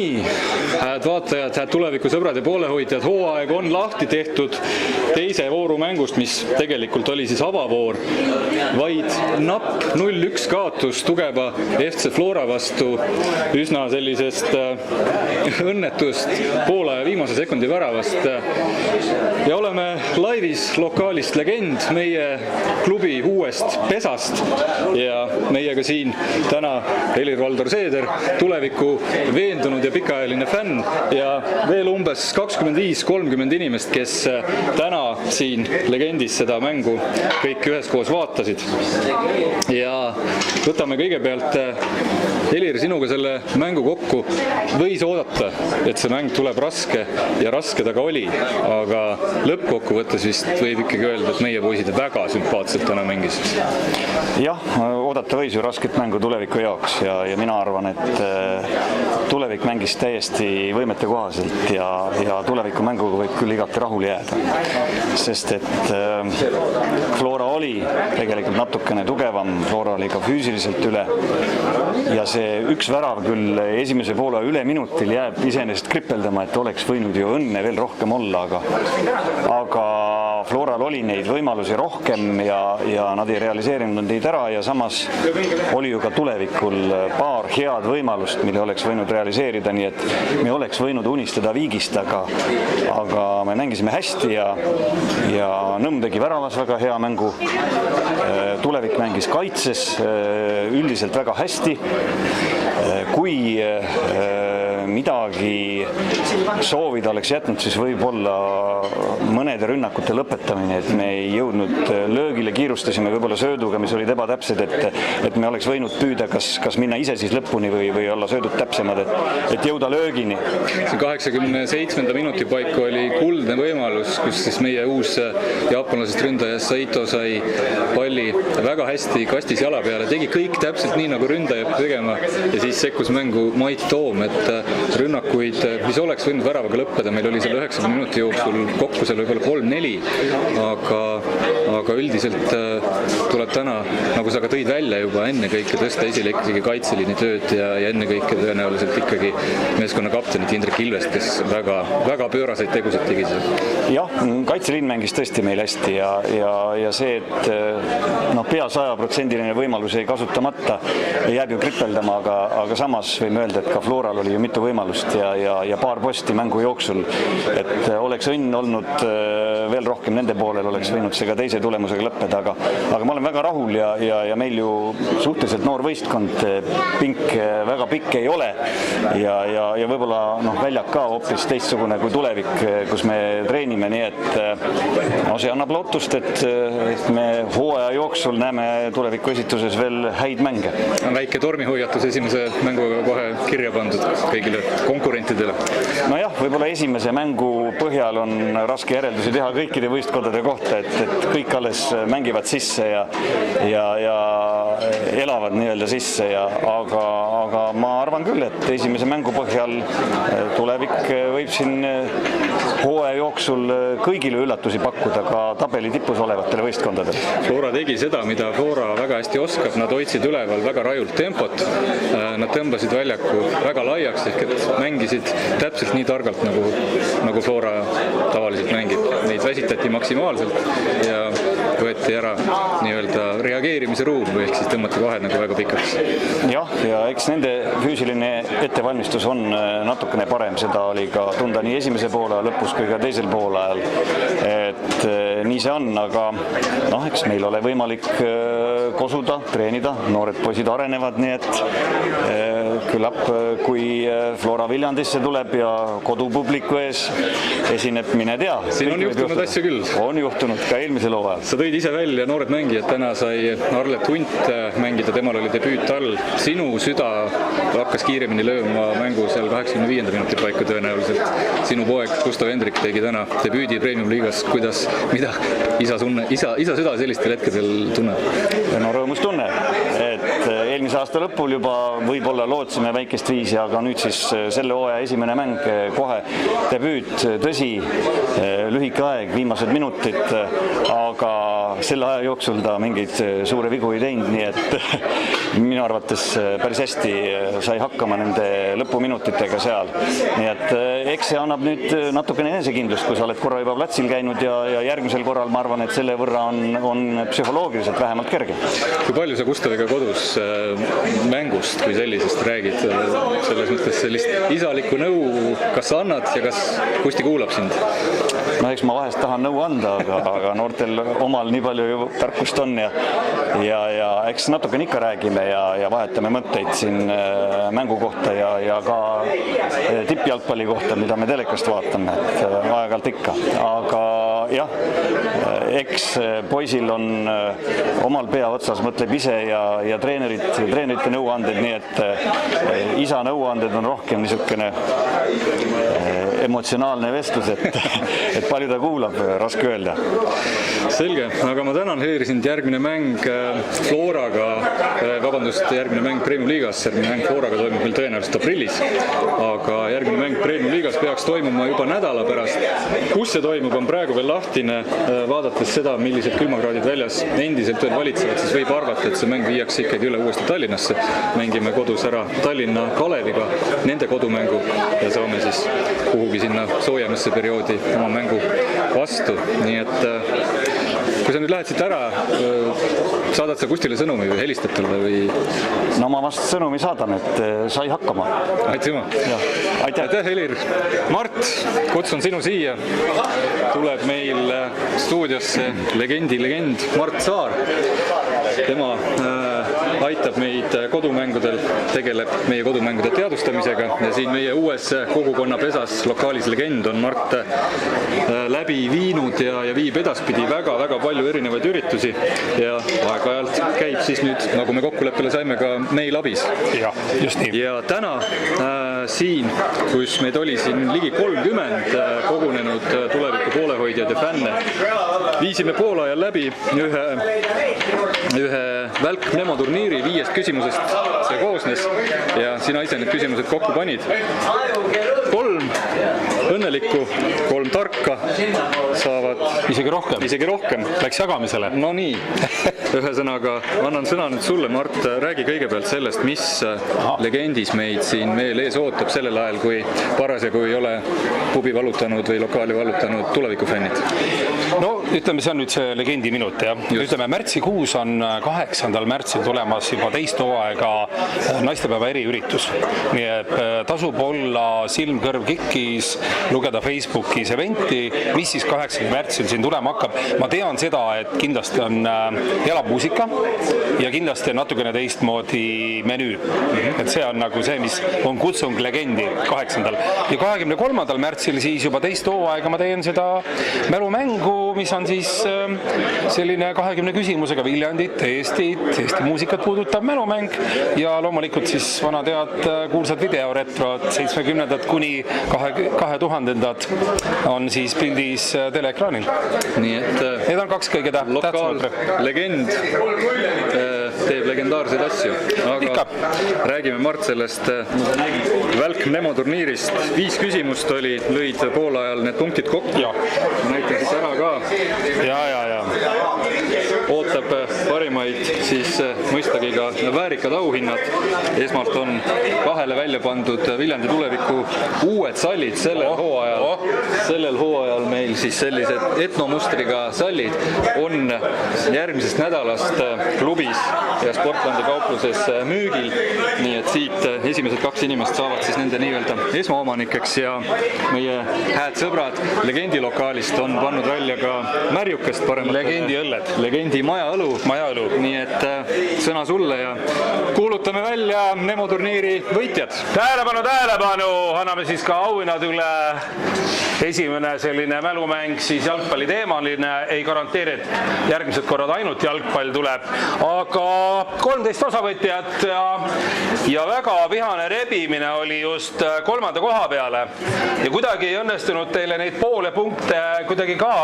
nii, hääd vaatajad, hääd tulevikusõbrad ja poolehoidjad, hooaeg on lahti tehtud teise vooru mängust, mis tegelikult oli siis avavoor. Vaid napp 0-1 kaotus tugeva FC Flora vastu üsna sellisest õnnetust poole viimase sekundi väravast. Ja oleme laivis lokaalist Legend, meie klubi uuest pesast ja meiega siin täna Helir-Valdor Seeder, tuleviku veendunud ja pikaajaline fänn ja veel umbes 25-30 inimest, kes täna siin Legendis seda mängu kõik üheskoos vaatasid. Ja võtame kõigepealt Helir sinuga selle mängu kokku. Võis oodata, et see mäng tuleb raske ja raske ta ka oli, aga lõppkokkuvõttes vist võib ikkagi öelda, et meie poisid väga sümpaatselt täna mängisid. Jah, oodata võis ju rasket mängu tuleviku jaoks ja mina arvan, et tulevik mängis täiesti võimete kohaselt ja tuleviku mänguga võib küll igati rahule jääda. Sest et Flora oli tegelikult natukene tugevam, Flora oli ka füüsiliselt üle ja see üks värav küll esimese poole üle minutil jääb iseenesest kripeldama, et oleks võinud ju õnne veel rohkem olla, aga Floral oli neid võimalusi rohkem ja nad ei realiseerinud neid ära ja samas oli ju ka tulevikul paar head võimalust, mille oleks võinud realiseerida, nii et me oleks võinud unistada viigist, aga me mängisime hästi ja Nõmm tegi väravas väga hea mängu. Tulevik mängis kaitses üldiselt väga hästi. Kui midagi soovida oleks jätnud, siis võib-olla mõnede rünnakute lõpetamine, et me ei jõudnud löögile, kiirustasime võib-olla sööduga, mis olid ebatäpsed, et me oleks võinud püüda kas minna ise siis lõpuni või olla söödud täpsemad, et jõuda löögini. 87. minuti paiku oli kuldne võimalus, kus siis meie uus jaapanlasest ründaja Saito sai palli väga hästi kastis jala peale, tegi kõik täpselt nii, nagu ründaja tegema ja siis sekkus mängu Mait Toom, et rünnakuid, mis oleks võinud väravaga lõppeda, meil oli seal 90 minuti jooksul kokku seal võib-olla 3-4, aga üldiselt tuleb täna, nagu sa ka tõid välja juba ennekõike tõsta esile ikkagi kaitseliini tööd ja ennekõike tõenäoliselt ikkagi meeskonna kaptenit Indrek Ilvest, kes väga pööraseid tegusid tegi seal. Jah, kaitseliin mängis tõesti meil hästi ja see, et pea 100% võimalus ei kasutamata, jääb ju kripeldama, aga samas võime öelda, et ka Floral oli ju mitu võimalust ja paar posti mängu jooksul, et oleks õnn olnud veel rohkem nende poolel, oleks võinud see ka teise tulemusega lõppeda, aga ma olen väga rahul ja meil ju suhteliselt noor võistkond, pink väga pikk ei ole ja võib-olla väljak ka hoopis teistsugune kui tulevik, kus me treenime, nii et see annab lootust, et me hooaja jooksul näeme tuleviku esituses veel häid mänge. Väike tormihoiatus esimese mänguga kohe kirja pandud kõigile konkurentidele. Nojah, võib-olla esimese mängu põhjal on raske järeldusi teha kõikide võistkondade kohta, et kõik alles mängivad sisse ja elavad nii-öelda sisse, aga ma arvan küll, et esimese mängu põhjal tulevik võib siin hooaja jooksul kõigile üllatusi pakkuda ka tabeli tipus olevatele võistkondadele. Flora tegi seda, mida Flora väga hästi oskab, nad hoidsid üleval väga rajult tempot, nad tõmbasid väljaku väga laiaks, ehk et mängisid täpselt nii targalt, nagu Flora tavaliselt mängib. Neid väsitati maksimaalselt ja võeti ära nii-öelda reageerimise ruum või ehk siis tõmmati vahed nagu väga pikaks. Jah, ja eks nende füüsiline ettevalmistus on natukene parem, seda oli ka tunda nii esimese poole lõpus kui ka teisel poole ajal, et nii see on, aga eks meil ole võimalik kosuda, treenida, noored poisid arenevad, nii et küllap kui Flora Viljandisse tuleb ja kodupubliku ees esineb, mine tea. Siin on juhtunud asju küll. On juhtunud ka eelmisel hooajal. Sa tõid ise välja noored mängijad, täna sai Arlet Hunt mängida, temal oli debüüt all. Sinu süda hakkas kiiremini lööma mängu seal 85. minuti paiku tõenäoliselt. Sinu poeg Gustav Hendrik tegi täna debüüdi Premium liigas. Mida isa süda sellistel hetkedel tunneb? No rõõmus tunne, et eelmise aasta lõpul juba võib-olla lootsime väikest viisi, aga nüüd siis selle hooaja esimene mäng kohe debüüt, tõsi, lühike aeg, viimased minutid, aga selle aja jooksul ta mingeid suure vigu ei teinud, nii et minu arvates päris hästi sai hakkama nende lõpuminutitega seal. Nii et eks see annab nüüd natukene enesekindlust, kui sa oled korra juba platsil käinud ja järgmisel korral ma arvan, et selle võrra on psühholoogiliselt vähemalt kerge. Kui palju sa Gustaviga kodus mängust kui sellisest räägid? Selles mõttes sellist isalikku nõu, kas sa annad ja kas Kusti kuulab sind? No eks ma vahest tahan nõu anda, aga noortel omal nii palju ju tarkust on ja eks natukene ikka räägime ja vahetame mõtteid siin mängu kohta ja ka tippjalgpalli kohta, mida me telekast vaatame, et aeg-ajalt ikka. Aga jah, eks poisil on omal pea otsas, mõtleb ise ja treenerite nõuanded, nii et isa nõuanded on rohkem niisugune emotsionaalne vestlus, et palju ta kuulab, raske öelda. Selge, aga ma tänan, Helir, sind. Järgmine mäng Floraga, järgmine mäng Premium liigas, järgmine mäng Floraga toimub meil tõenäoliselt aprillis, aga järgmine mäng Premium liigas peaks toimuma juba nädala pärast. Kus see toimub, on praegu veel lahtine. Vaadates seda, millised külmakraadid väljas endiselt veel valitsevad, siis võib arvata, et see mäng viiakse ikkagi üle uuesti Tallinnasse. Mängime kodus ära Tallinna Kaleviga, nende kodumängu ja saame siis kuhugi sinna soojemasse perioodi oma mängu vastu. Nii et kui sa nüüd lähed siit ära, saadad sa Kustile sõnumi või helistad talle või? No ma vast sõnumi saadan, et sai hakkama. Aitüma. Aitäh, Helir. Mart, kutsun sinu siia. Tuleb meil stuudiosse legend Mart Saar. Tema aitab meid kodumängudel, tegeleb meie kodumängude teadvustamisega ja siin meie uues kogukonna pesas lokaalis legend on Mart läbi viinud ja viib edaspidi väga palju erinevaid üritusi ja aeg-ajalt käib siis nüüd, nagu me kokkuleppele saime, ka meil abis. Ja, just nii. Ja täna siin, kus meid oli siin ligi 30 kogunenud tuleviku poolehoidjad ja fänne, viisime poolajal läbi ühe välk Nemo turniiri 5 küsimusest see koosnes ja sina ise need küsimused kokku panid. 3 õnnelikku, 3 tarka saavad isegi rohkem. Läks jagamisele. No nii, ühesõnaga annan sõna nüüd sulle, Mart, räägi kõigepealt sellest, mis legendis meid siin veel ees ootab sellel ajal, kui parasjagu ei ole pubi valutanud või lokaali valutanud tulevikufännid. No ütleme, see on nüüd see legendi minut, jah. Ütleme, märtsikuus on 8. märtsil tulemas juba teist hooaega naistepäeva eriüritus. Nii et tasub olla silm kõrv kikkis, lugeda Facebookis eventi, mis siis 8. märtsil siin tulema hakkab. Ma tean seda, et kindlasti on elab muusika ja kindlasti on natukene teistmoodi menüü. Et see on nagu see, mis on kutsung legendi 8. Ja 23. märtsil siis juba teist hooaega ma teen seda mälumängu, mis on siis selline 20 küsimusega Viljandit, Eesti muusikat puudutav mälumäng ja loomulikult siis vanad head kuulsad videoretrod 70-ndad kuni 2000-ndad on siis pildis teleekraanil. Nii et need on 2 kõige tähtsamad. Legend teeb legendaarseid asju. Aga räägime, Mart, sellest välk Nemo turniirist. 5 küsimust oli, lõid poolajal need punktid kokku. Näitan siis ära ka. Ja. Ootab parimaid siis mõistagi ka väärikad auhinnad. Esmalt on 2 välja pandud Viljandi tuleviku uued sallid sellel hooajal meil siis sellised etnomustriga sallid on järgmisest nädalast klubis ja Sportlandi kaupluses müügil. Nii et siit esimesed 2 inimest saavad siis nende nii-öelda esmaomanikeks ja meie hääd sõbrad legendi lokaalist on pannud välja ka märjukest paremat. Legendi õlled. Legendi majaõlu. Nii et sõna sulle ja kuulutame välja Nemo turniiri võitjad. Tähelepanu! Anname siis ka auhinnad üle. Esimene selline mälumäng siis jalgpalli teemaline, ei garanteeri, et järgmised korrad ainult jalgpall tuleb, aga 13 osavõtjat ja väga vihane rebimine oli just 3. koha peale ja kuidagi ei õnnestunud teile neid poole punkte kuidagi ka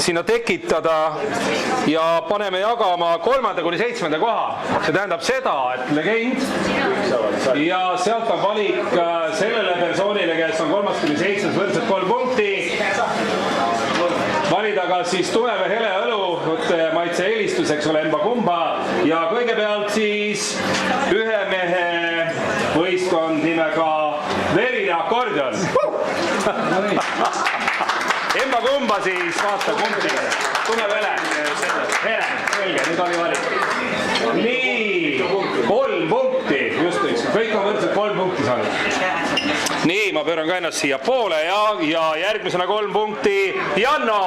sinna tekitada ja paneme jagama 3. kuni 7. koha. See tähendab seda, et legend ja sealt on valik sellele persoonile, kes on 3. kuni 7. võrdselt 3 punkti. Valida ka siis tume või hele õlu, maitse eelistus, eks ole, emba kumba ja kõigepealt siis ja akordion. Emma-kumba siis, vaata kumbi. Tume vele. Hele, selge, nüüd oli valik. Nii, 3 punkti, just üks. Kõik on võrdselt 3 punkti saanud. Nii, ma pööran ka ennast siia poole ja järgmisena 3 punkti Janno.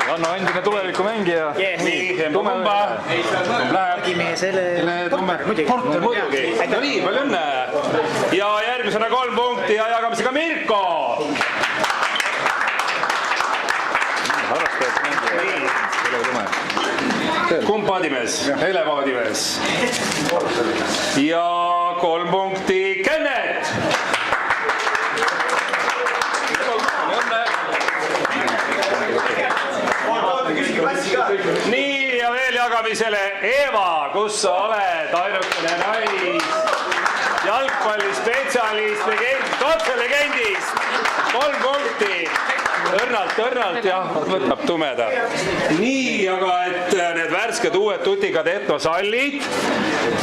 Janno endine tulevikumängija. Nii, Emma-kumba. Muidugi. No nii, palju õnne. Ja järgmisena 3 punkti ja jagamisega Mirko. Kumb paadimees? Hele paadimees. Ja 3 punkti Kennet. Nii ja veel jagamisele Eeva, kus sa oled, ainukene jalgpallispetsialist, otse-legendist, 3 punkti. Õrnalt jah, võtab tumeda. Nii, aga et need värsked uued tutikad etnosallid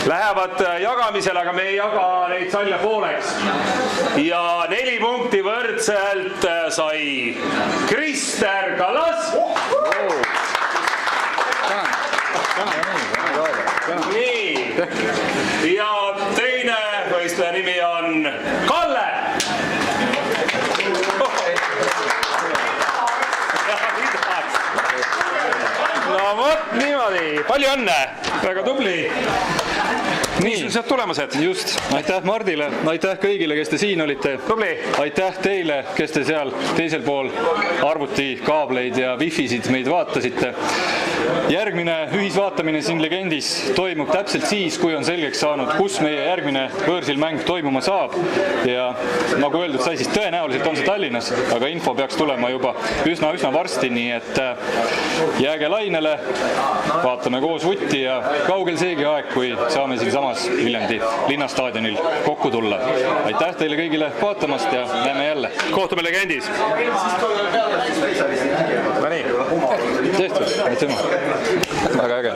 lähevad jagamisele, aga me ei jaga neid salle pooleks. Ja 4 punkti võrdselt sai Krister Kallas. Nii, ja teine võistleja nimi on Kalle. No vot niimoodi, palju õnne, väga tubli. Nii, sealt tulemused. Just, aitäh Mardile, aitäh kõigile, kes te siin olite. Tubli. Aitäh teile, kes te seal teisel pool arvutikaableid ja wifisid meid vaatasite. Järgmine ühisvaatamine siin Legendis toimub täpselt siis, kui on selgeks saanud, kus meie järgmine võõrsil mäng toimuma saab. Ja nagu öeldud sai, siis tõenäoliselt on see Tallinnas, aga info peaks tulema juba üsna varsti, nii et jääge lainele, vaatame koos vutti ja kaugel seegi aeg, kui saame siin samas Viljandi linnastaadionil kokku tulla. Aitäh teile kõigile vaatamast ja näeme jälle. Kohtume Legendis. Tehtud, aitäh. Väga äge.